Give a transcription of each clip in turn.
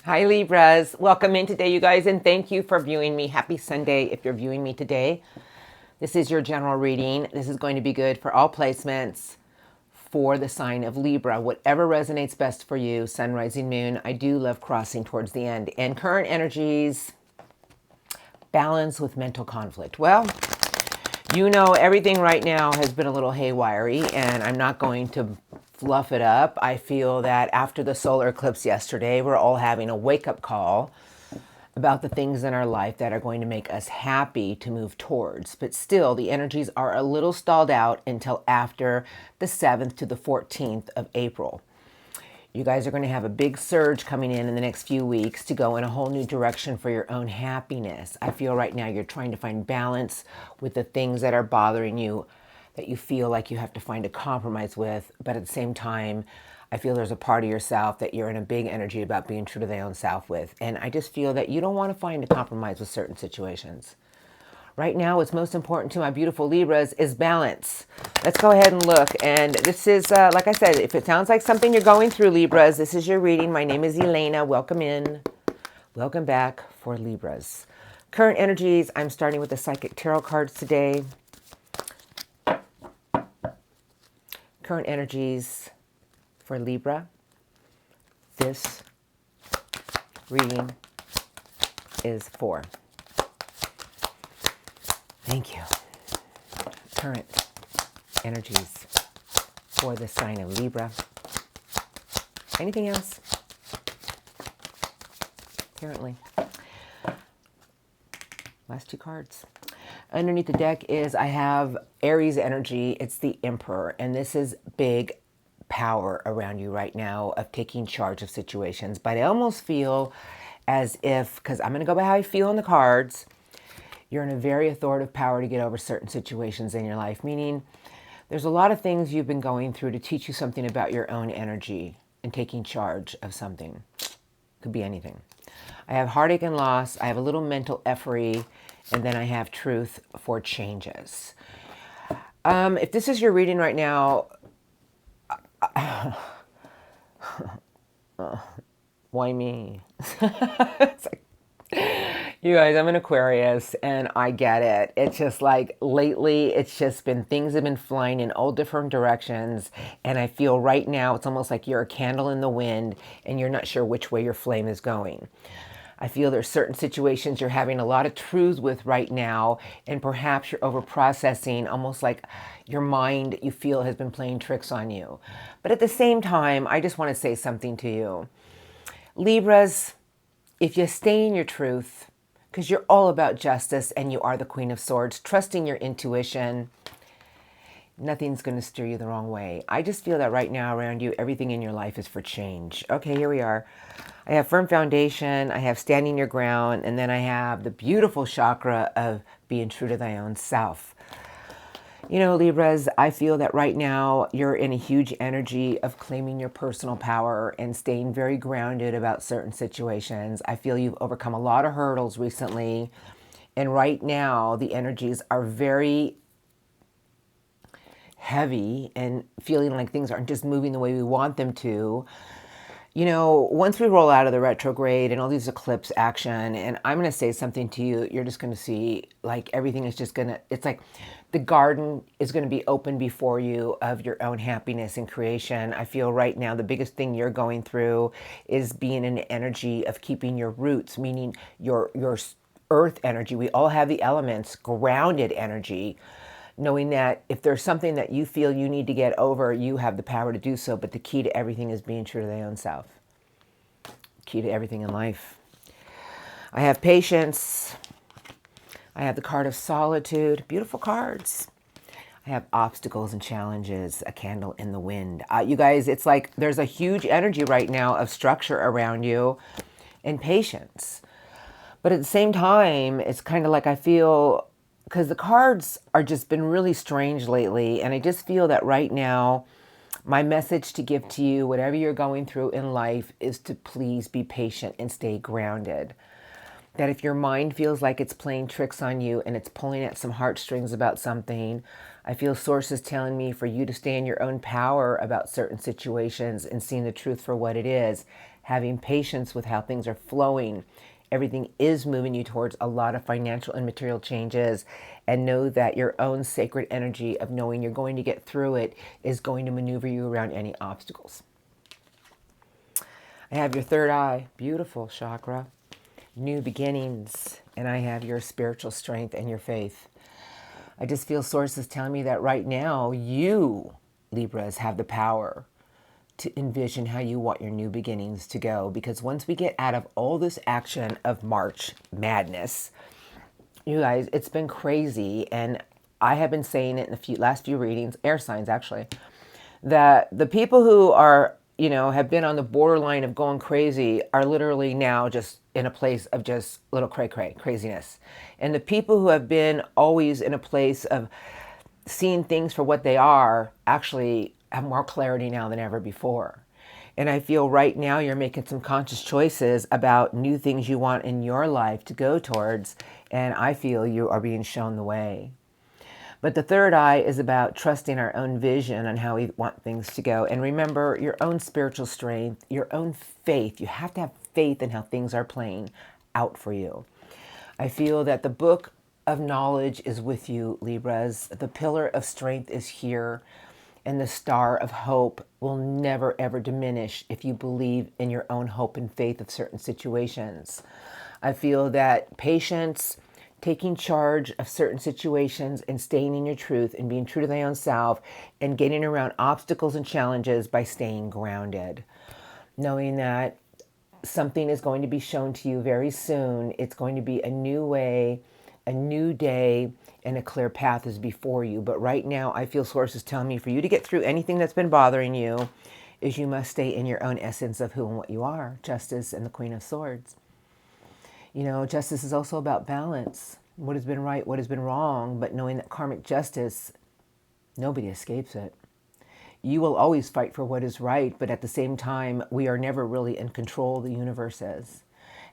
Hi Libras, welcome in today you guys, and thank you for viewing me. Happy Sunday if you're viewing me today. This is your general reading. This is going to be good for all placements for the sign of Libra. Whatever resonates best for you, sun, rising, moon. I do love crossing towards the end. And current energies, balance with mental conflict. Well, you know, everything right now has been a little haywire-y, and I'm not going to fluff it up. I feel that after the solar eclipse yesterday, we're all having a wake-up call about the things in our life that are going to make us happy to move towards. But still, the energies are a little stalled out until after the 7th to the 14th of April. You guys are going to have a big surge coming in the next few weeks to go in a whole new direction for your own happiness. I feel right now you're trying to find balance with the things that are bothering you, that you feel like you have to find a compromise with. But at the same time, I feel there's a part of yourself that you're in a big energy about being true to their own self with. And I just feel that you don't want to find a compromise with certain situations. Right now, what's most important to my beautiful Libras is balance. Let's go ahead and look. And this is, like I said, if it sounds like something you're going through, Libras, this is your reading. My name is Elena. Welcome in. Welcome back for Libras. Current energies, I'm starting with the Psychic Tarot cards today. Current energies for Libra. This reading is for. Thank you. Current energies for the sign of Libra. Anything else? Apparently. Last two cards. Underneath the deck is I have Aries energy. It's the Emperor. And this is big power around you right now of taking charge of situations. But I almost feel as if, because I'm going to go by how I feel in the cards, you're in a very authoritative power to get over certain situations in your life, meaning there's a lot of things you've been going through to teach you something about your own energy and taking charge of something. Could be anything. I have heartache and loss. I have a little mental effery, and then I have truth for changes. If this is your reading right now, why me? It's like, you guys, I'm an Aquarius and I get it. It's just like lately, it's just been, things have been flying in all different directions. And I feel right now, it's almost like you're a candle in the wind and you're not sure which way your flame is going. I feel there's certain situations you're having a lot of truth with right now, and perhaps you're over processing, almost like your mind, you feel, has been playing tricks on you. But at the same time, I just want to say something to you. Libras, if you stay in your truth, because you're all about justice and you are the Queen of Swords, trusting your intuition, nothing's going to steer you the wrong way. I just feel that right now around you, everything in your life is for change. Okay, here we are. I have firm foundation, I have standing your ground, and then I have the beautiful chakra of being true to thy own self. You know, Libras, I feel that right now you're in a huge energy of claiming your personal power and staying very grounded about certain situations. I feel you've overcome a lot of hurdles recently. And right now, the energies are very heavy and feeling like things aren't just moving the way we want them to. You know, once we roll out of the retrograde and all these eclipse action, and I'm going to say something to you, you're just going to see like everything is just going to, it's like the garden is going to be open before you of your own happiness and creation. I feel right now the biggest thing you're going through is being in the energy of keeping your roots, meaning your earth energy. We all have the elements, grounded energy, knowing that if there's something that you feel you need to get over, you have the power to do so. But the key to everything is being true to their own self. Key to everything in life. I have patience. I have the card of solitude. Beautiful cards. I have obstacles and challenges, a candle in the wind. You guys, it's like there's a huge energy right now of structure around you and patience. But at the same time, it's kind of like I feel, because the cards are just been really strange lately. And I just feel that right now, my message to give to you, whatever you're going through in life, is to please be patient and stay grounded. That if your mind feels like it's playing tricks on you and it's pulling at some heartstrings about something, I feel sources telling me for you to stay in your own power about certain situations and seeing the truth for what it is. having patience with how things are flowing. Everything is moving you towards a lot of financial and material changes, and know that your own sacred energy of knowing you're going to get through it is going to maneuver you around any obstacles. I have your third eye, beautiful chakra, new beginnings, and I have your spiritual strength and your faith. I just feel sources telling me that right now you, Libras, have the power to envision how you want your new beginnings to go. Because once we get out of all this action of March madness, you guys, it's been crazy. And I have been saying it in the last few readings, air signs actually, that the people who are, have been on the borderline of going crazy are literally now just in a place of just little craziness. And the people who have been always in a place of seeing things for what they are actually have more clarity now than ever before. And I feel right now you're making some conscious choices about new things you want in your life to go towards. And I feel you are being shown the way. But the third eye is about trusting our own vision on how we want things to go. And remember your own spiritual strength, your own faith. You have to have faith in how things are playing out for you. I feel that the book of knowledge is with you, Libras. The pillar of strength is here. And the star of hope will never, ever diminish if you believe in your own hope and faith of certain situations. I feel that patience, taking charge of certain situations and staying in your truth and being true to thy own self and getting around obstacles and challenges by staying grounded. Knowing that something is going to be shown to you very soon. It's going to be a new way, a new day, and a clear path is before you. But right now, I feel sources telling me for you to get through anything that's been bothering you is you must stay in your own essence of who and what you are, Justice and the Queen of Swords. Justice is also about balance. What has been right, what has been wrong, but knowing that karmic justice, nobody escapes it. You will always fight for what is right, but at the same time, we are never really in control. The universe is.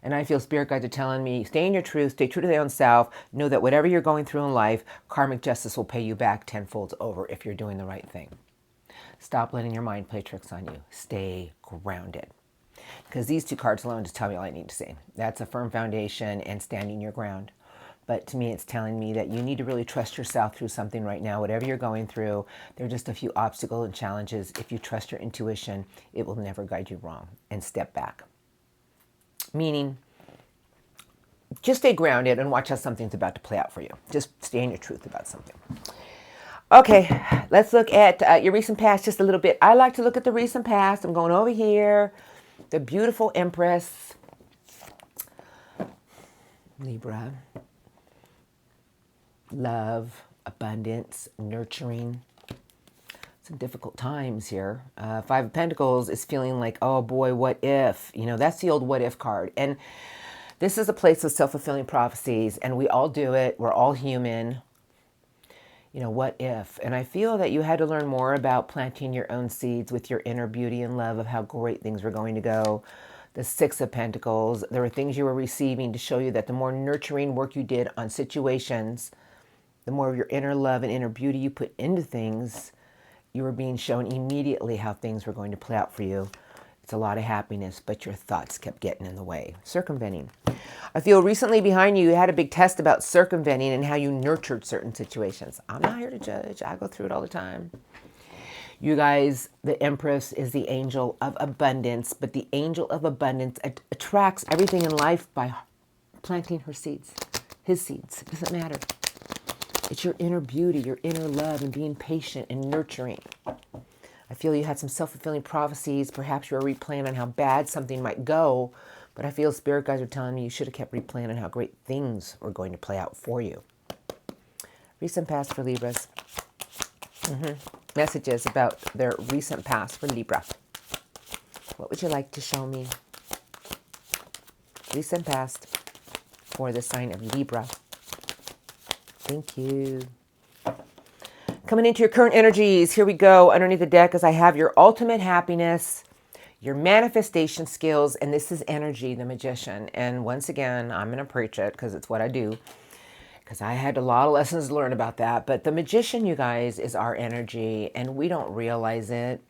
And I feel spirit guides are telling me, stay in your truth, stay true to your own self. Know that whatever you're going through in life, karmic justice will pay you back tenfold over if you're doing the right thing. Stop letting your mind play tricks on you. Stay grounded. Because these two cards alone just tell me all I need to say. That's a firm foundation and standing your ground. But to me, it's telling me that you need to really trust yourself through something right now. Whatever you're going through, there are just a few obstacles and challenges. If you trust your intuition, it will never guide you wrong. And step back. Meaning, just stay grounded and watch how something's about to play out for you. Just stay in your truth about something. Okay, let's look at your recent past just a little bit. I like to look at the recent past. I'm going over here. The beautiful Empress. Libra. Love, abundance, nurturing. Some difficult times here. Five of Pentacles is feeling like, oh boy, what if? That's the old what if card. And this is a place of self-fulfilling prophecies, and we all do it. We're all human. What if? And I feel that you had to learn more about planting your own seeds with your inner beauty and love of how great things were going to go. The Six of Pentacles, there were things you were receiving to show you that the more nurturing work you did on situations, the more of your inner love and inner beauty you put into things, you were being shown immediately how things were going to play out for you. It's a lot of happiness, but your thoughts kept getting in the way. Circumventing. I feel recently behind you, you had a big test about circumventing and how you nurtured certain situations. I'm not here to judge. I go through it all the time. You guys, the Empress is the angel of abundance, but the angel of abundance attracts everything in life by planting her seeds, his seeds. It doesn't matter. It's your inner beauty, your inner love, and being patient and nurturing. I feel you had some self-fulfilling prophecies. Perhaps you were replaying on how bad something might go, but I feel spirit guides are telling me you should have kept replaying on how great things were going to play out for you. Recent past for Libras. Messages about their recent past for Libra. What would you like to show me? Recent past for the sign of Libra. Thank you. Coming into your current energies, here we go. Underneath the deck, as I have your ultimate happiness, your manifestation skills, and this is energy, the Magician. And once again, I'm going to preach it because it's what I do, because I had a lot of lessons to learn about that. But the Magician, you guys, is our energy, and we don't realize it.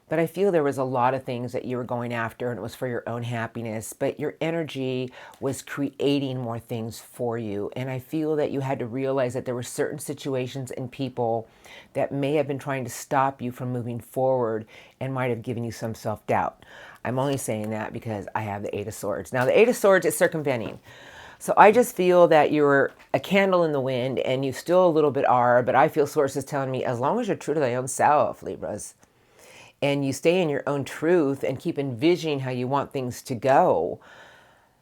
But I feel there was a lot of things that you were going after and it was for your own happiness, but your energy was creating more things for you. And I feel that you had to realize that there were certain situations and people that may have been trying to stop you from moving forward and might have given you some self-doubt. I'm only saying that because I have the Eight of Swords. Now, the Eight of Swords is circumventing. So I just feel that you're a candle in the wind and you still a little bit are, but I feel sources telling me as long as you're true to thy own self, Libras, and you stay in your own truth and keep envisioning how you want things to go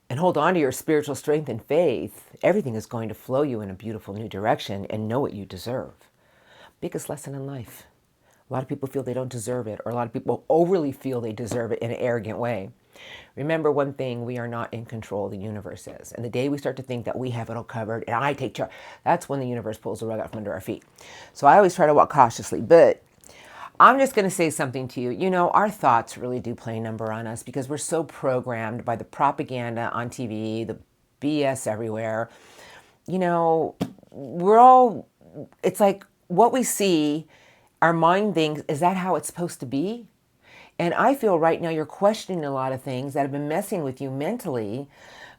and hold on to your spiritual strength and faith, everything is going to flow you in a beautiful new direction and know what you deserve. Biggest lesson in life. A lot of people feel they don't deserve it, or a lot of people overly feel they deserve it in an arrogant way. Remember one thing, we are not in control, the universe is. And the day we start to think that we have it all covered and I take charge, that's when the universe pulls the rug out from under our feet. So I always try to walk cautiously, but I'm just going to say something to you. You know, our thoughts really do play a number on us because we're so programmed by the propaganda on TV, the BS everywhere. You know, it's like what we see, our mind thinks, is that how it's supposed to be? And I feel right now you're questioning a lot of things that have been messing with you mentally,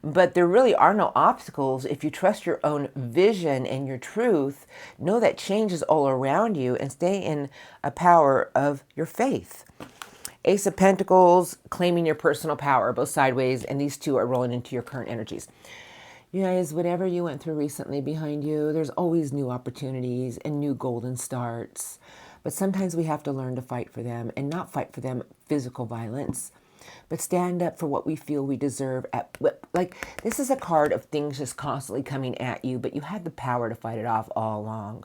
but there really are no obstacles if you trust your own vision and your truth. Know that change is all around you and stay in a power of your faith. Ace of Pentacles, claiming your personal power, both sideways, and these two are rolling into your current energies. You guys, whatever you went through recently behind you, there's always new opportunities and new golden starts. But sometimes we have to learn to fight for them and not fight for them physical violence, but stand up for what we feel we deserve. Like, this is a card of things just constantly coming at you, but you had the power to fight it off all along.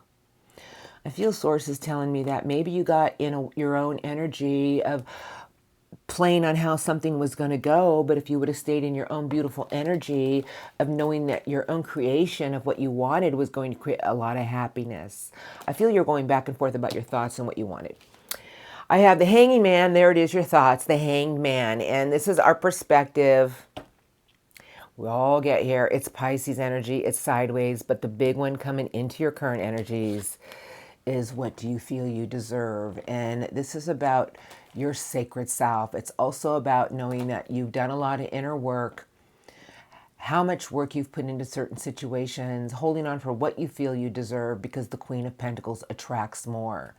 I feel sources telling me that maybe you got in your own energy of playing on how something was going to go, but if you would have stayed in your own beautiful energy of knowing that your own creation of what you wanted was going to create a lot of happiness. I feel you're going back and forth about your thoughts and what you wanted. I have the Hanging Man. There it is, your thoughts, the Hanged Man. And this is our perspective. We all get here. It's Pisces energy. It's sideways. But the big one coming into your current energies is what do you feel you deserve? And this is about your sacred self. It's also about knowing that you've done a lot of inner work, how much work you've put into certain situations, holding on for what you feel you deserve because the Queen of Pentacles attracts more.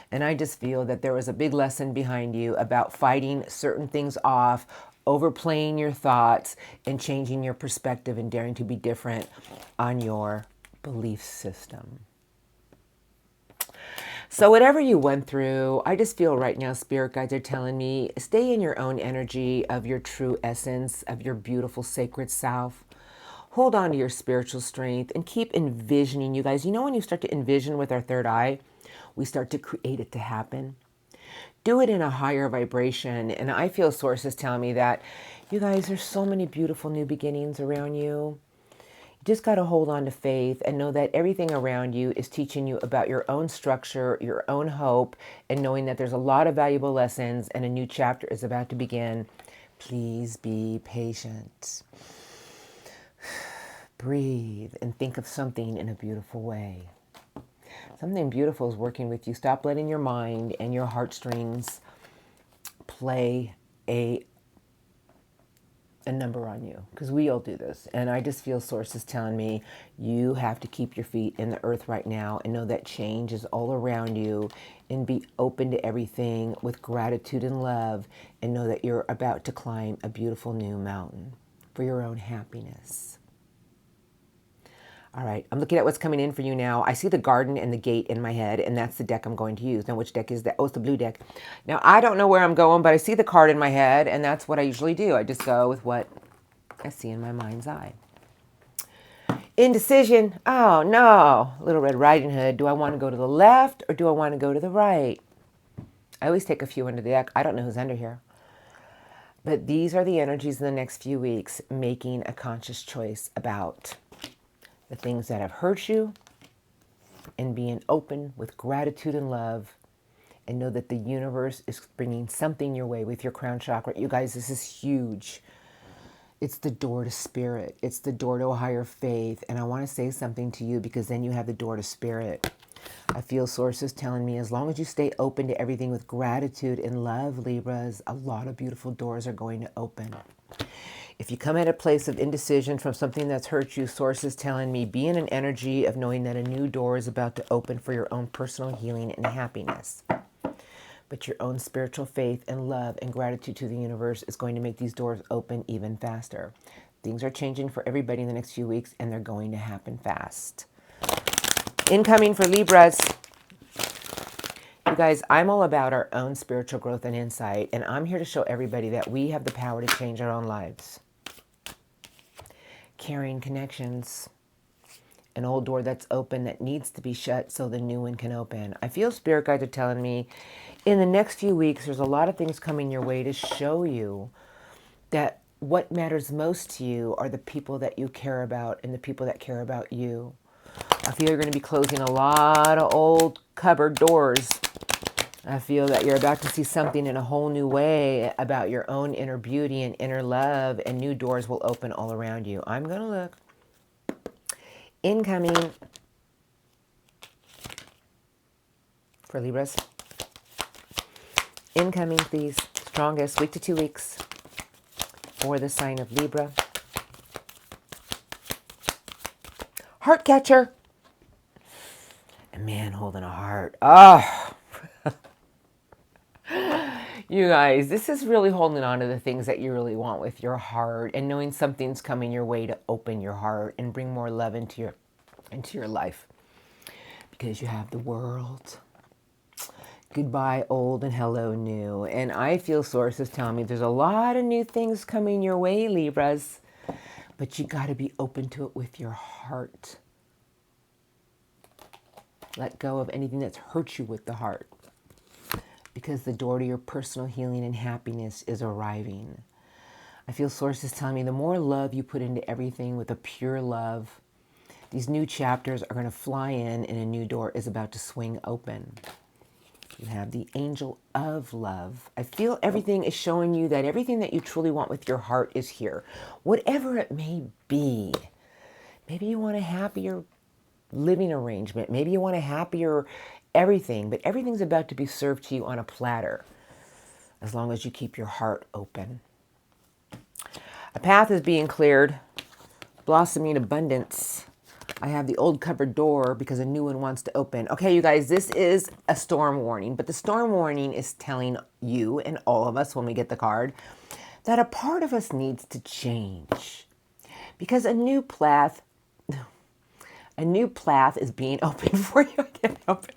And I just feel that there was a big lesson behind you about fighting certain things off, overplaying your thoughts, and changing your perspective and daring to be different on your belief system. So whatever you went through, I just feel right now spirit guides are telling me, stay in your own energy of your true essence, of your beautiful sacred self. Hold on to your spiritual strength and keep envisioning, you guys. You know when you start to envision with our third eye, we start to create it to happen. Do it in a higher vibration. And I feel sources telling me that, you guys, there's so many beautiful new beginnings around you. Just got to hold on to faith and know that everything around you is teaching you about your own structure, your own hope, and knowing that there's a lot of valuable lessons and a new chapter is about to begin. Please be patient. Breathe and think of something in a beautiful way. Something beautiful is working with you. Stop letting your mind and your heartstrings play a number on you, because we all do this. And I just feel sources telling me you have to keep your feet in the earth right now and know that change is all around you, and be open to everything with gratitude and love, and know that you're about to climb a beautiful new mountain for your own happiness. All right, I'm looking at what's coming in for you now. I see the garden and the gate in my head, and that's the deck I'm going to use. Now, which deck is that? Oh, it's the blue deck. Now, I don't know where I'm going, but I see the card in my head, and that's what I usually do. I just go with what I see in my mind's eye. Indecision. Oh, no. Little Red Riding Hood. Do I want to go to the left, or do I want to go to the right? I always take a few under the deck. I don't know who's under here. But these are the energies in the next few weeks, making a conscious choice about the things that have hurt you, and being open with gratitude and love, and know that the universe is bringing something your way with your crown chakra. You guys, this is huge. It's the door to spirit. It's the door to a higher faith. And I want to say something to you because then you have the door to spirit. I feel sources telling me as long as you stay open to everything with gratitude and love, Libras, a lot of beautiful doors are going to open. If you come at a place of indecision from something that's hurt you, sources telling me be in an energy of knowing that a new door is about to open for your own personal healing and happiness. But your own spiritual faith and love and gratitude to the universe is going to make these doors open even faster. Things are changing for everybody in the next few weeks, and they're going to happen fast. Incoming for Libras. You guys, I'm all about our own spiritual growth and insight, and I'm here to show everybody that we have the power to change our own lives. Carrying connections. An old door that's open that needs to be shut so the new one can open. I feel spirit guides are telling me in the next few weeks, there's a lot of things coming your way to show you that what matters most to you are the people that you care about and the people that care about you. I feel you're going to be closing a lot of old cupboard doors. I feel that you're about to see something in a whole new way about your own inner beauty and inner love, and new doors will open all around you. I'm going to look. Incoming for Libras. Incoming, please. Strongest week to 2 weeks for the sign of Libra. Heart catcher. A man holding a heart. Oh. You guys, this is really holding on to the things that you really want with your heart and knowing something's coming your way to open your heart and bring more love into your life. Because you have the world. Goodbye, old, and hello, new. And I feel sources telling me there's a lot of new things coming your way, Libras. But you got to be open to it with your heart. Let go of anything that's hurt you with the heart. Because the door to your personal healing and happiness is arriving. I feel sources telling me the more love you put into everything with a pure love, these new chapters are going to fly in and a new door is about to swing open. You have the angel of love. I feel everything is showing you that everything that you truly want with your heart is here. Whatever it may be. Maybe you want a happier living arrangement. Maybe you want a happier everything. But everything's about to be served to you on a platter. As long as you keep your heart open. A path is being cleared. Blossoming abundance. I have the old cupboard door because a new one wants to open. Okay, you guys, this is a storm warning, but the storm warning is telling you and all of us when we get the card that a part of us needs to change because a new path is being opened for you.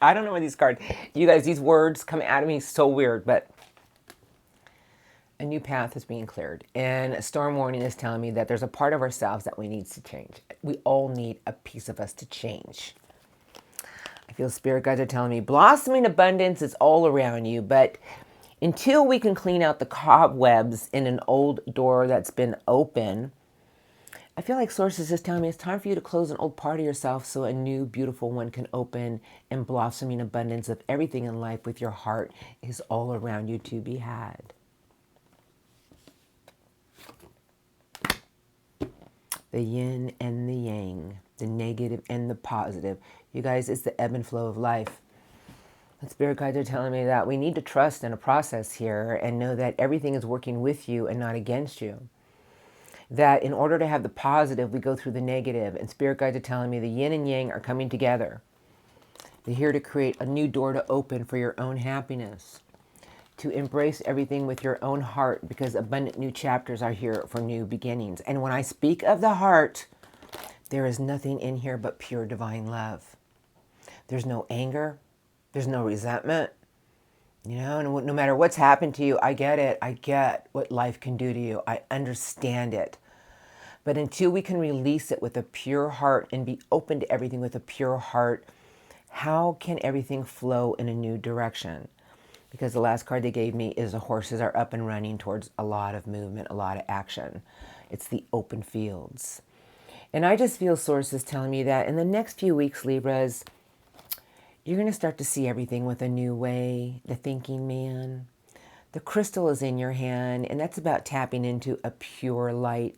I don't know what these cards, you guys, these words come out of me so weird, but a new path is being cleared. And a storm warning is telling me that there's a part of ourselves that we need to change. We all need a piece of us to change. I feel spirit guides are telling me blossoming abundance is all around you, but until we can clean out the cobwebs in an old door that's been open, I feel like sources is telling me it's time for you to close an old part of yourself so a new beautiful one can open, and blossoming abundance of everything in life with your heart is all around you to be had. The yin and the yang, the negative and the positive. You guys, it's the ebb and flow of life. The spirit guides are telling me that we need to trust in a process here and know that everything is working with you and not against you. That in order to have the positive, we go through the negative. And spirit guides are telling me the yin and yang are coming together. They're here to create a new door to open for your own happiness. To embrace everything with your own heart, because abundant new chapters are here for new beginnings. And when I speak of the heart, there is nothing in here but pure divine love. There's no anger. There's no resentment. You know, and no matter what's happened to you, I get it. I get what life can do to you. I understand it. But until we can release it with a pure heart and be open to everything with a pure heart, how can everything flow in a new direction? Because the last card they gave me is the horses are up and running towards a lot of movement, a lot of action. It's the open fields. And I just feel sources telling me that in the next few weeks, Libras, you're going to start to see everything with a new way, the thinking man. The crystal is in your hand, and that's about tapping into a pure light.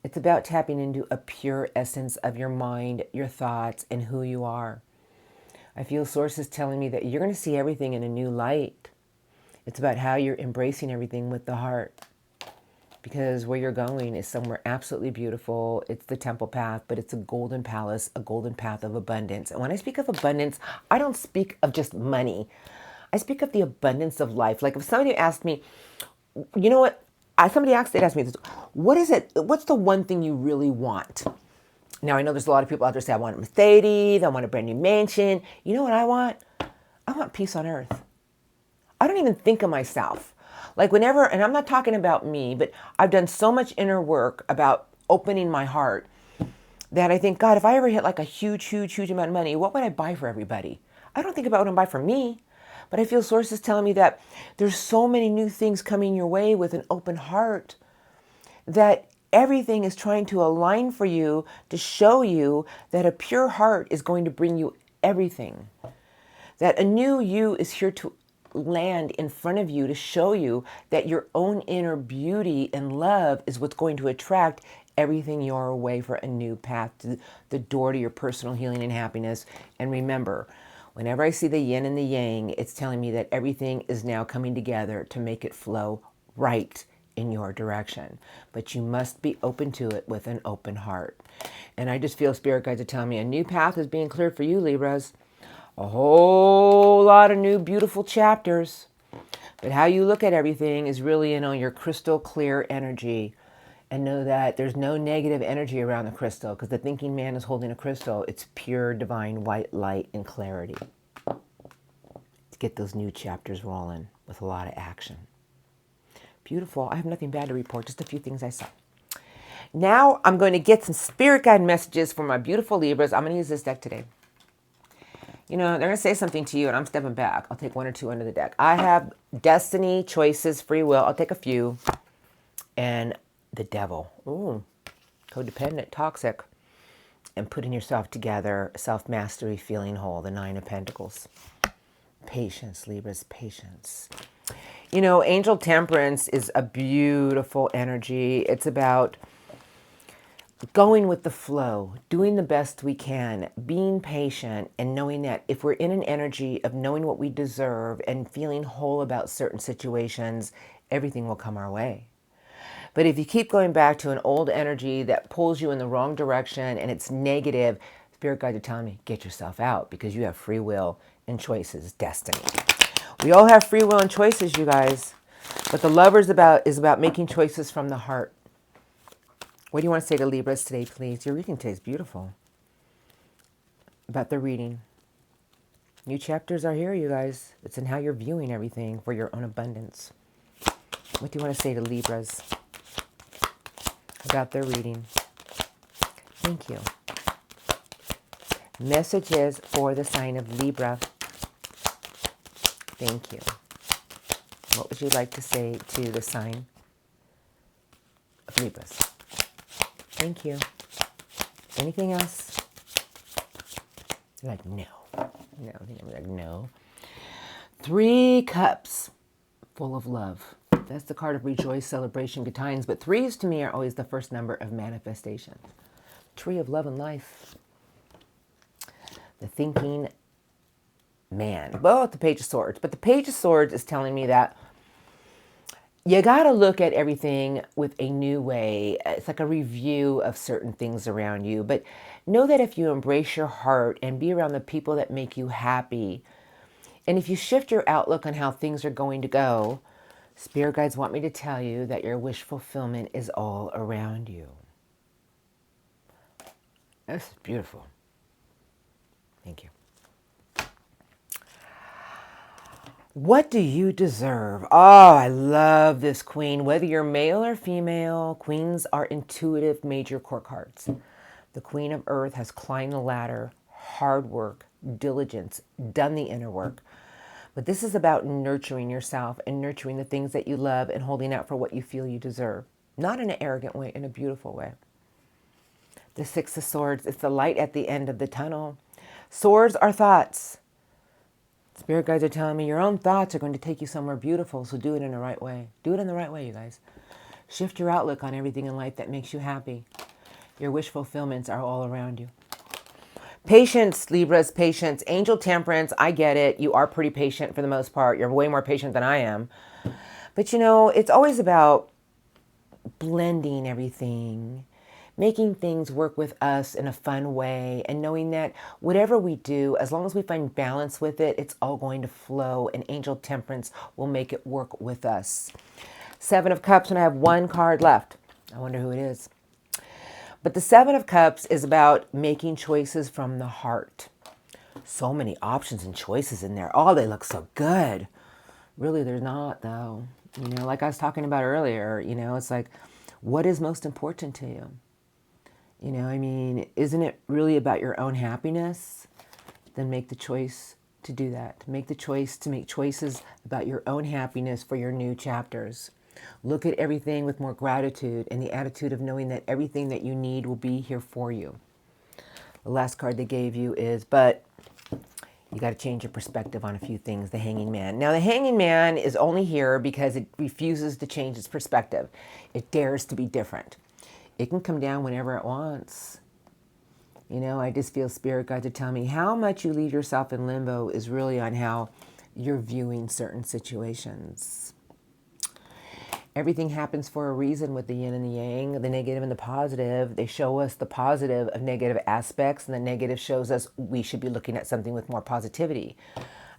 It's about tapping into a pure essence of your mind, your thoughts, and who you are. I feel sources telling me that you're going to see everything in a new light. It's about how you're embracing everything with the heart. Because where you're going is somewhere absolutely beautiful. It's the temple path, but it's a golden palace, a golden path of abundance. And when I speak of abundance, I don't speak of just money. I speak of the abundance of life. Like if somebody asked me, you know what? Somebody asked me this, what is it? What's the one thing you really want? Now, I know there's a lot of people out there say, I want a Mercedes, I want a brand new mansion. You know what I want? I want peace on earth. I don't even think of myself. Like whenever, and I'm not talking about me, but I've done so much inner work about opening my heart that I think, God, if I ever hit like a huge, huge, huge amount of money, what would I buy for everybody? I don't think about what I buy for me, but I feel sources telling me that there's so many new things coming your way with an open heart that everything is trying to align for you to show you that a pure heart is going to bring you everything. That a new you is here to land in front of you to show you that your own inner beauty and love is what's going to attract everything your way for a new path to the door to your personal healing and happiness. And remember, whenever I see the yin and the yang, it's telling me that everything is now coming together to make it flow right in your direction. But you must be open to it with an open heart. And I just feel spirit guides are telling me a new path is being cleared for you, Libras. A whole lot of new beautiful chapters. But how you look at everything is really in on your crystal clear energy. And know that there's no negative energy around the crystal, because the thinking man is holding a crystal. It's pure divine white light and clarity. To get those new chapters rolling with a lot of action. Beautiful. I have nothing bad to report, just a few things I saw. Now I'm going to get some spirit guide messages for my beautiful Libras. I'm going to use this deck today. You know, they're going to say something to you, and I'm stepping back. I'll take one or two under the deck. I have destiny, choices, free will. I'll take a few. And the devil. Ooh, codependent, toxic. And putting yourself together, self-mastery, feeling whole, the Nine of Pentacles. Patience, Libras, patience. You know, angel temperance is a beautiful energy. It's about going with the flow, doing the best we can, being patient, and knowing that if we're in an energy of knowing what we deserve and feeling whole about certain situations, everything will come our way. But if you keep going back to an old energy that pulls you in the wrong direction and it's negative, spirit guides are telling me, get yourself out, because you have free will and choices, destiny. We all have free will and choices, you guys. But the Lovers is about making choices from the heart. What do you want to say to Libras today, please? Your reading today is beautiful. About the reading. New chapters are here, you guys. It's in how you're viewing everything for your own abundance. What do you want to say to Libras about their reading? Thank you. Messages for the sign of Libra. Thank you. What would you like to say to the sign of Libras? Thank you. Anything else? You're like, no. No, I think I'm like, no. 3 cups full of love. That's the card of rejoice, celebration, good times. But 3s to me are always the first number of manifestation. Tree of love and life. The thinking man. Well, the Page of Swords. But the Page of Swords is telling me that you got to look at everything with a new way. It's like a review of certain things around you. But know that if you embrace your heart and be around the people that make you happy, and if you shift your outlook on how things are going to go, spirit guides want me to tell you that your wish fulfillment is all around you. This is beautiful. Thank you. What do you deserve? Oh, I love this queen. Whether you're male or female, queens are intuitive major court cards. The Queen of Earth has climbed the ladder, hard work, diligence, done the inner work. But this is about nurturing yourself and nurturing the things that you love and holding out for what you feel you deserve. Not in an arrogant way, in a beautiful way. The Six of Swords, it's the light at the end of the tunnel. Swords are thoughts. Spirit guides are telling me your own thoughts are going to take you somewhere beautiful, so do it in the right way. Do it in the right way, you guys. Shift your outlook on everything in life that makes you happy. Your wish fulfillments are all around you. Patience, Libras, patience. Angel Temperance, I get it. You are pretty patient for the most part. You're way more patient than I am. But you know, it's always about blending everything, making things work with us in a fun way, and knowing that whatever we do, as long as we find balance with it, it's all going to flow, and Angel Temperance will make it work with us. Seven of Cups, and I have one card left. I wonder who it is. But the Seven of Cups is about making choices from the heart. So many options and choices in there. Oh, they look so good. Really, they're not, though. You know, like I was talking about earlier, you know, it's like, what is most important to you? You know, I mean, isn't it really about your own happiness? Then make the choice to do that. Make the choice to make choices about your own happiness for your new chapters. Look at everything with more gratitude and the attitude of knowing that everything that you need will be here for you. The last card they gave you is, but you got to change your perspective on a few things, the Hanging Man. Now, the Hanging Man is only here because it refuses to change its perspective. It dares to be different. It can come down whenever it wants. You know, I just feel Spirit guides are telling me how much you leave yourself in limbo is really on how you're viewing certain situations. Everything happens for a reason with the yin and the yang, the negative and the positive. They show us the positive of negative aspects, and the negative shows us we should be looking at something with more positivity.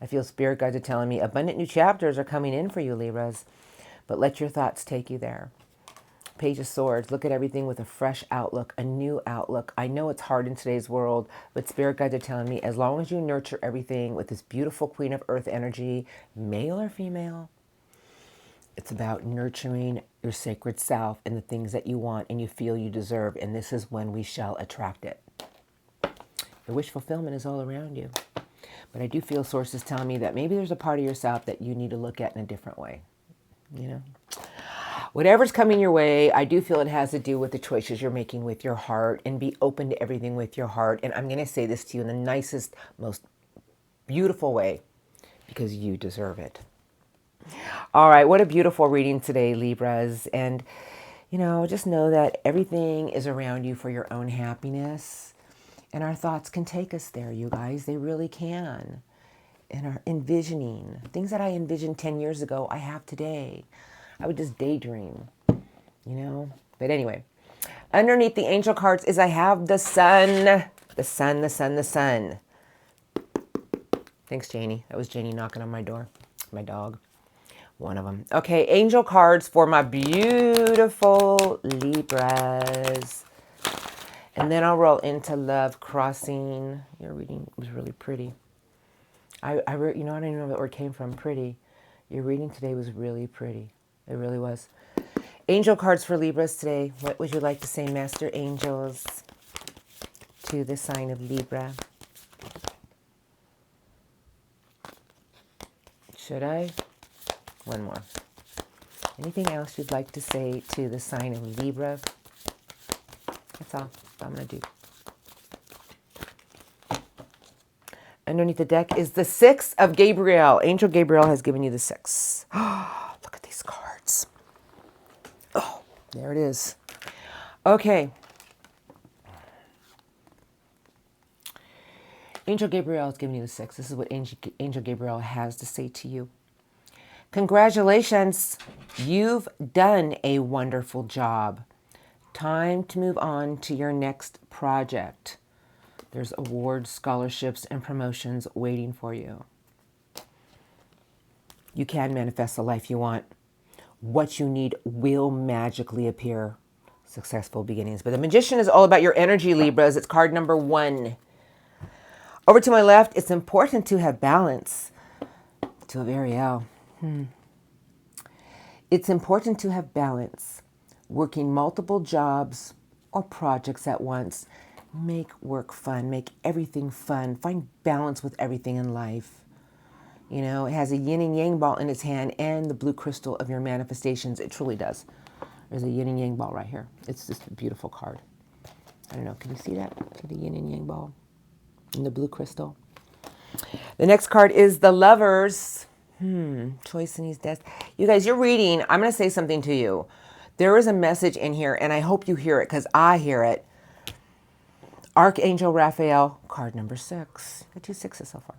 I feel Spirit guides are telling me abundant new chapters are coming in for you, Libras, but let your thoughts take you there. Page of Swords, look at everything with a fresh outlook, a new outlook. I know it's hard in today's world, but Spirit guides are telling me as long as you nurture everything with this beautiful Queen of Earth energy, male or female, it's about nurturing your sacred self and the things that you want and you feel you deserve, and this is when we shall attract it. Your wish fulfillment is all around you. But I do feel sources telling me that maybe there's a part of yourself that you need to look at in a different way, you know? Whatever's coming your way, I do feel it has to do with the choices you're making with your heart, and be open to everything with your heart. And I'm going to say this to you in the nicest, most beautiful way, because you deserve it. All right, what a beautiful reading today, Libras. And, you know, just know that everything is around you for your own happiness. And our thoughts can take us there, you guys. They really can. And our envisioning, things that I envisioned 10 years ago, I have today. I would just daydream, you know. But anyway, underneath the angel cards is I have the sun. The sun, the sun, the sun. Thanks, Janie. That was Janie knocking on my door. My dog. One of them. Okay, angel cards for my beautiful Libras. And then I'll roll into Love Crossing. Your reading was really pretty. You know, I don't even know where that word came from. Pretty. Your reading today was really pretty. It really was. Angel cards for Libras today. What would you like to say, Master Angels, to the sign of Libra? Should I? One more. Anything else you'd like to say to the sign of Libra? That's all I'm going to do. Underneath the deck is the Six of Gabriel. Angel Gabriel has given you the Six. Look at these cards. Oh, there it is. Okay. Angel Gabriel has given you the Six. This is what Angel Gabriel has to say to you. Congratulations. You've done a wonderful job. Time to move on to your next project. There's awards, scholarships, and promotions waiting for you. You can manifest the life you want. What you need will magically appear. Successful beginnings. But the Magician is all about your energy, Libras. It's card number 1. Over to my left, it's important to have balance. To Ariel. It's important to have balance. Working multiple jobs or projects at once. Make work fun. Make everything fun. Find balance with everything in life. You know, it has a yin and yang ball in its hand and the blue crystal of your manifestations. It truly does. There's a yin and yang ball right here. It's just a beautiful card. I don't know. Can you see that? See the yin and yang ball and the blue crystal? The next card is the Lovers. Choice in these deaths. You guys, you're reading. I'm going to say something to you. There is a message in here, and I hope you hear it because I hear it. Archangel Raphael, card number 6. Got 2 6s so far.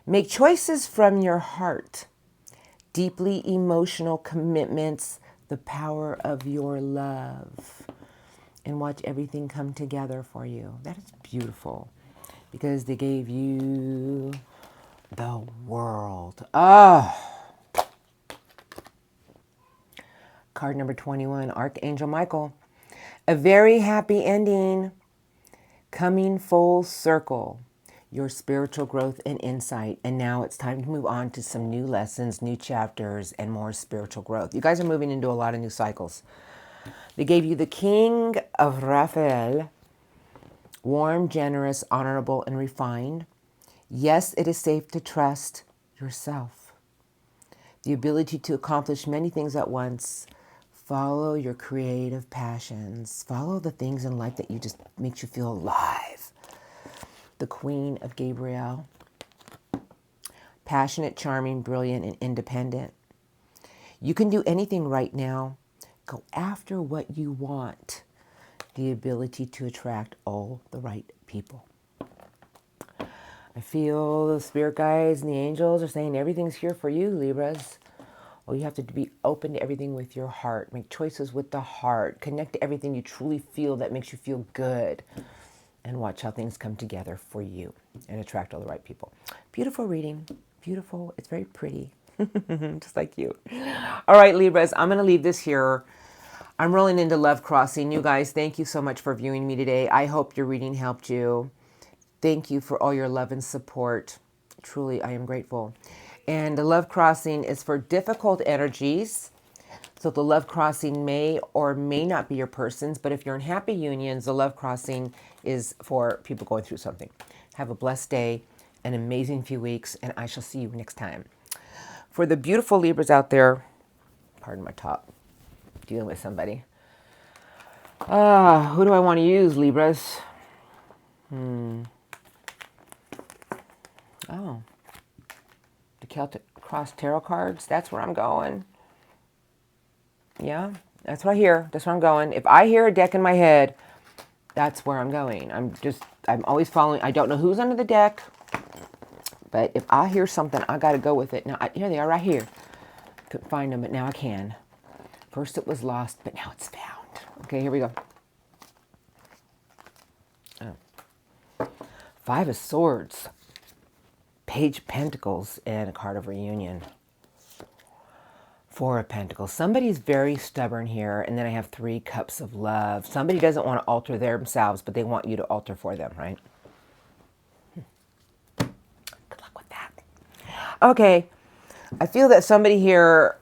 Make choices from your heart. Deeply emotional commitments, the power of your love. And watch everything come together for you. That is beautiful. Because they gave you the world. Card number 21, Archangel Michael. A very happy ending. Coming full circle. Your spiritual growth and insight. And now it's time to move on to some new lessons, new chapters, and more spiritual growth. You guys are moving into a lot of new cycles. They gave you the King of Raphael. Warm, generous, honorable, and refined. Yes, it is safe to trust yourself. The ability to accomplish many things at once. Follow your creative passions. Follow the things in life that you just makes you feel alive. The Queen of Gabriel. Passionate, charming, brilliant, and independent. You can do anything right now. Go after what you want. The ability to attract all the right people. I feel the spirit guides and the angels are saying everything's here for you, Libras. Well, you have to be open to everything with your heart. Make choices with the heart. Connect to everything you truly feel that makes you feel good. And watch how things come together for you and attract all the right people. Beautiful reading. Beautiful. It's very pretty. Just like you. All right, Libras, I'm going to leave this here. I'm rolling into Love Crossing. You guys, thank you so much for viewing me today. I hope your reading helped you. Thank you for all your love and support. Truly, I am grateful. And the Love Crossing is for difficult energies. So the Love Crossing may or may not be your person's, but if you're in happy unions, the Love Crossing is for people going through something. Have a blessed day, an amazing few weeks, and I shall see you next time. For the beautiful Libras out there, pardon my top, dealing with somebody. Who do I want to use, Libras? Oh, the Celtic Cross Tarot cards. That's where I'm going. Yeah, that's what I hear. That's where I'm going. If I hear a deck in my head, that's where I'm going. I'm always following. I don't know who's under the deck, but if I hear something, I got to go with it. Now, here they are right here. Couldn't find them, but now I can. First it was lost, but now it's found. Okay, here we go. Oh. 5 of Swords. Page of Pentacles and a card of Reunion. 4 of Pentacles. Somebody's very stubborn here. And then I have 3 Cups of Love. Somebody doesn't want to alter themselves, but they want you to alter for them, right? Good luck with that. Okay. I feel that somebody here,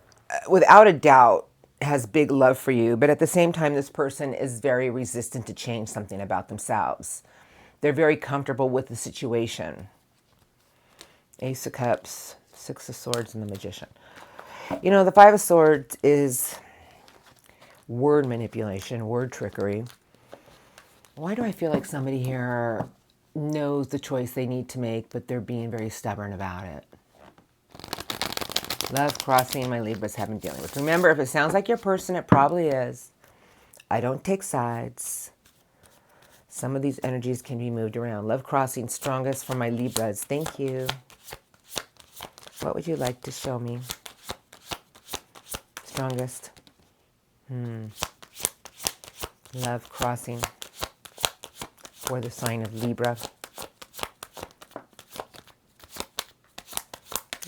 without a doubt, has big love for you. But at the same time, this person is very resistant to change something about themselves. They're very comfortable with the situation. Ace of Cups, 6 of Swords, and the Magician. You know, the 5 of Swords is word manipulation, word trickery. Why do I feel like somebody here knows the choice they need to make, but they're being very stubborn about it? Love Crossing, my Libras have been dealing with. Remember, if it sounds like your person, it probably is. I don't take sides. Some of these energies can be moved around. Love Crossing, strongest for my Libras. Thank you. What would you like to show me? Strongest. Love Crossing for the sign of Libra.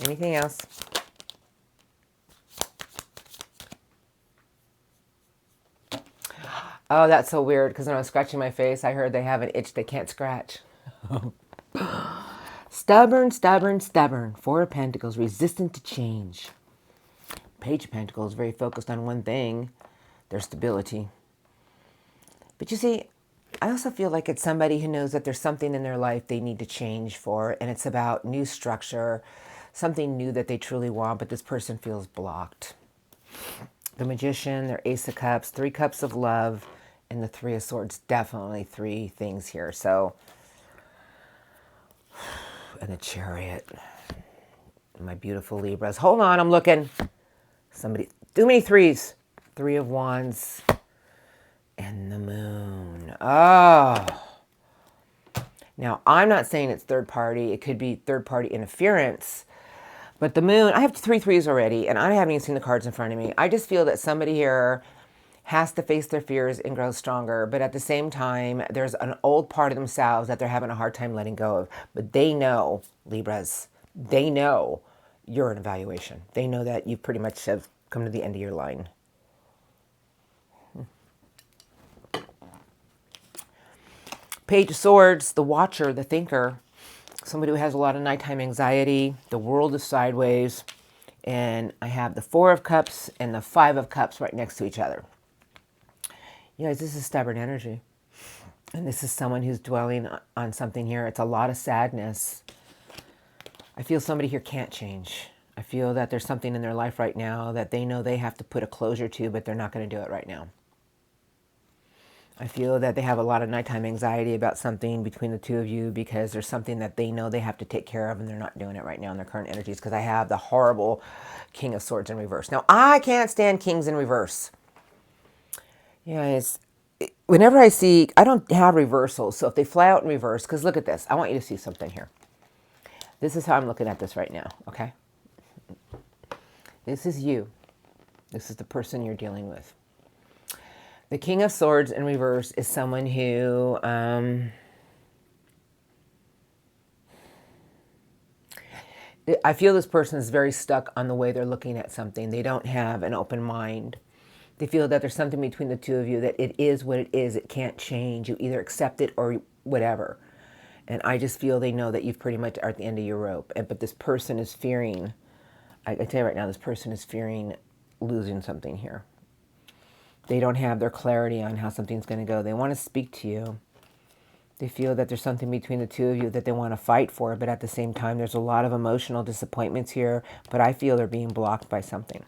Anything else? Oh, that's so weird, because when I was scratching my face, I heard they have an itch they can't scratch. Stubborn, stubborn, stubborn. 4 of Pentacles, resistant to change. Page of Pentacles, very focused on one thing, their stability. But you see, I also feel like it's somebody who knows that there's something in their life they need to change for, and it's about new structure, something new that they truly want, but this person feels blocked. The Magician, their Ace of Cups, 3 Cups of Love, and the 3 of Swords. Definitely 3 things here. So, and the Chariot. My beautiful Libras. Hold on, I'm looking. Somebody, too many 3s. 3 of Wands and the Moon. Oh, Now, I'm not saying it's third party. It could be third party interference. But the moon, I have 3 threes already, and I haven't even seen the cards in front of me. I just feel that somebody here has to face their fears and grow stronger. But at the same time, there's an old part of themselves that they're having a hard time letting go of. But they know, Libras, they know you're an evaluation. They know that you pretty much have come to the end of your line. Page of Swords, the watcher, the thinker, somebody who has a lot of nighttime anxiety. The world is sideways. And I have the 4 of Cups and the 5 of Cups right next to each other. You guys, this is stubborn energy. And this is someone who's dwelling on something here. It's a lot of sadness. I feel somebody here can't change. I feel that there's something in their life right now that they know they have to put a closure to, but they're not going to do it right now. I feel that they have a lot of nighttime anxiety about something between the two of you because there's something that they know they have to take care of and they're not doing it right now in their current energies, because I have the horrible King of Swords in reverse. Now, I can't stand kings in reverse. You guys, whenever I see, I don't have reversals, so if they fly out in reverse, because look at this. I want you to see something here. This is how I'm looking at this right now, okay? This is you. This is the person you're dealing with. The King of Swords in reverse is someone who I feel this person is very stuck on the way they're looking at something. They don't have an open mind. They feel that there's something between the two of you, that it is what it is. It can't change. You either accept it or whatever. And I just feel they know that you've pretty much are at the end of your rope. But this person is fearing, I tell you right now, this person is fearing losing something here. They don't have their clarity on how something's going to go. They want to speak to you. They feel that there's something between the two of you that they want to fight for, but at the same time, there's a lot of emotional disappointments here, but I feel they're being blocked by something.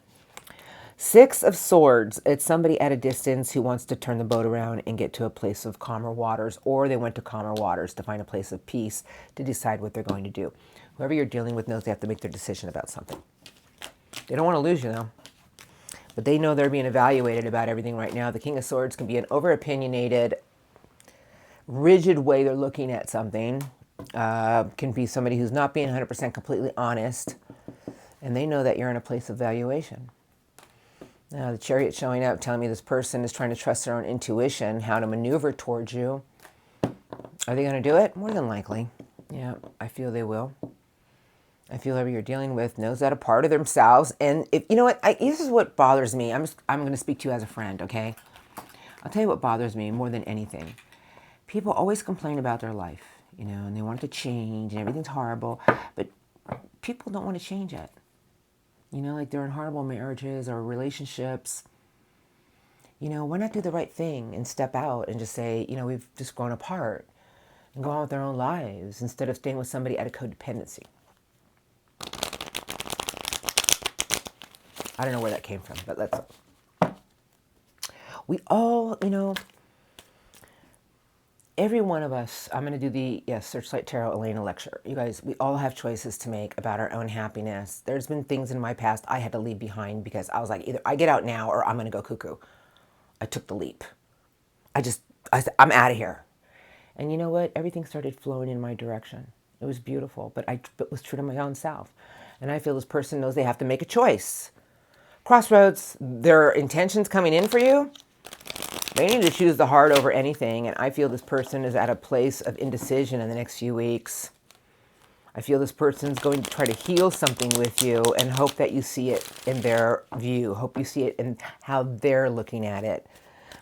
6 of Swords, it's somebody at a distance who wants to turn the boat around and get to a place of calmer waters, or they went to calmer waters to find a place of peace to decide what they're going to do. Whoever you're dealing with knows they have to make their decision about something. They don't want to lose you, though. But they know they're being evaluated about everything right now. The King of Swords can be an over-opinionated, rigid way they're looking at something. Can be somebody who's not being 100% completely honest. And they know that you're in a place of evaluation. Now, the Chariot showing up, telling me this person is trying to trust their own intuition, how to maneuver towards you. Are they going to do it? More than likely. Yeah, I feel they will. I feel whoever you're dealing with knows that a part of themselves. And if you know what, this is what bothers me. I'm going to speak to you as a friend, okay? I'll tell you what bothers me more than anything. People always complain about their life, you know, and they want it to change and everything's horrible. But people don't want to change it. You know, like they're in horrible marriages or relationships. You know, why not do the right thing and step out and just say, you know, we've just grown apart and go on with their own lives instead of staying with somebody out of codependency. I don't know where that came from, but we all, you know, every one of us, I'm going to do the, Searchlight Tarot Elena lecture. You guys, we all have choices to make about our own happiness. There's been things in my past I had to leave behind because I was like, either I get out now or I'm going to go cuckoo. I took the leap. I said, I'm out of here. And you know what? Everything started flowing in my direction. It was beautiful, but I was true to my own self. And I feel this person knows they have to make a choice. Crossroads, their intentions coming in for you, they need to choose the heart over anything. And I feel this person is at a place of indecision in the next few weeks. I feel this person's going to try to heal something with you and hope that you see it in their view. Hope you see it in how they're looking at it.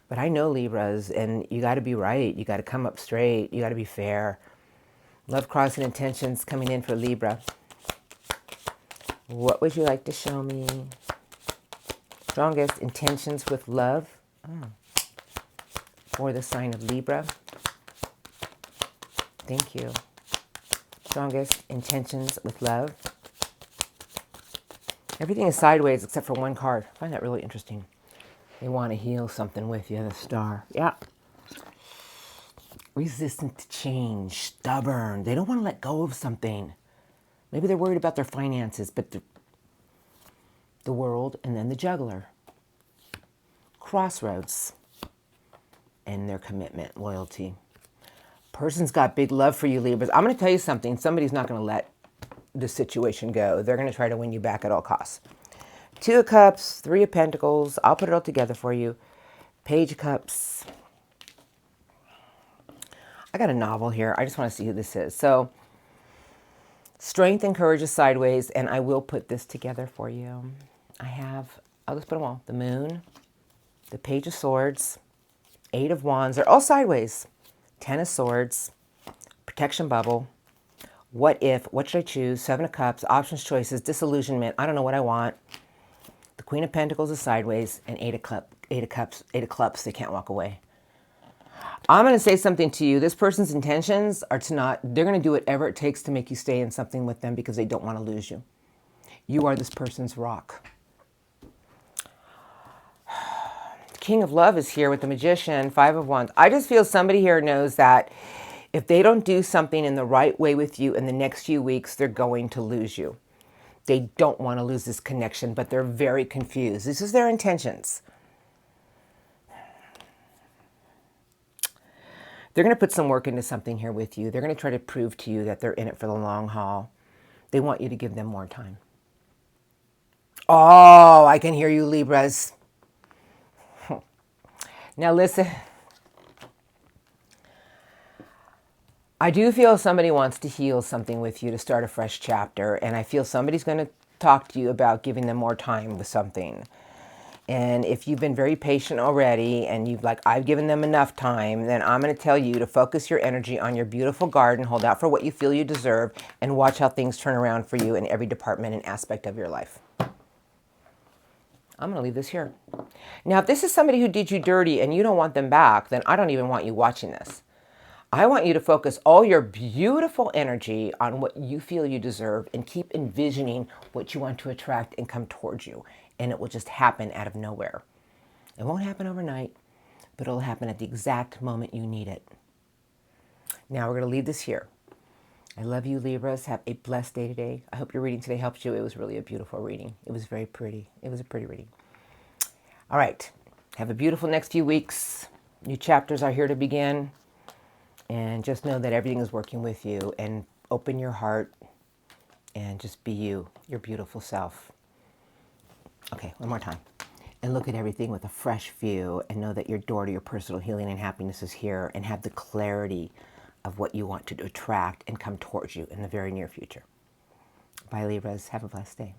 But I know Libras, and you got to be right. You got to come up straight. You got to be fair. Love crossing intentions coming in for Libra. What would you like to show me? Strongest intentions with love for the sign of Libra. Thank you. Strongest intentions with love. Everything is sideways except for one card. I find that really interesting. They want to heal something with you, the Star. Yeah. Resistant to change, stubborn. They don't want to let go of something. Maybe they're worried about their finances, but the world, and then the Juggler. Crossroads, and their commitment, loyalty. person's got big love for you, Libras. I'm going to tell you something. Somebody's not going to let the situation go. They're going to try to win you back at all costs. 2 of Cups, 3 of Pentacles. I'll put it all together for you. Page of Cups. I got a novel here. I just want to see who this is. So, Strength and Courage is sideways, and I will put this together for you. I'll just put them all. The Moon, the Page of Swords, 8 of Wands. They're all sideways. 10 of Swords, Protection Bubble, What If, What Should I Choose, 7 of Cups, Options, Choices, Disillusionment, I don't know what I want. The Queen of Pentacles is sideways, and 8 of Clubs, they can't walk away. I'm going to say something to you. This person's intentions are they're going to do whatever it takes to make you stay in something with them because they don't want to lose you. You are this person's rock. King of Love is here with the Magician, 5 of Wands. I just feel somebody here knows that if they don't do something in the right way with you in the next few weeks, they're going to lose you. They don't want to lose this connection, but they're very confused. This is their intentions. They're going to put some work into something here with you. They're going to try to prove to you that they're in it for the long haul. They want you to give them more time. Oh, I can hear you, Libras. Now listen, I do feel somebody wants to heal something with you to start a fresh chapter, and I feel somebody's going to talk to you about giving them more time with something. And if you've been very patient already and I've given them enough time, then I'm going to tell you to focus your energy on your beautiful garden, hold out for what you feel you deserve, and watch how things turn around for you in every department and aspect of your life. I'm going to leave this here. Now, if this is somebody who did you dirty and you don't want them back, then I don't even want you watching this. I want you to focus all your beautiful energy on what you feel you deserve and keep envisioning what you want to attract and come towards you. And it will just happen out of nowhere. It won't happen overnight, but it'll happen at the exact moment you need it. Now, we're going to leave this here. I love you, Libras. Have a blessed day today. I hope your reading today helped you. It was really a beautiful reading. It was very pretty. It was a pretty reading. All right. Have a beautiful next few weeks. New chapters are here to begin. And just know that everything is working with you. And open your heart and just be you, your beautiful self. Okay, one more time. And look at everything with a fresh view and know that your door to your personal healing and happiness is here, and have the clarity of what you want to attract and come towards you in the very near future. Bye, Libras. Have a blessed day.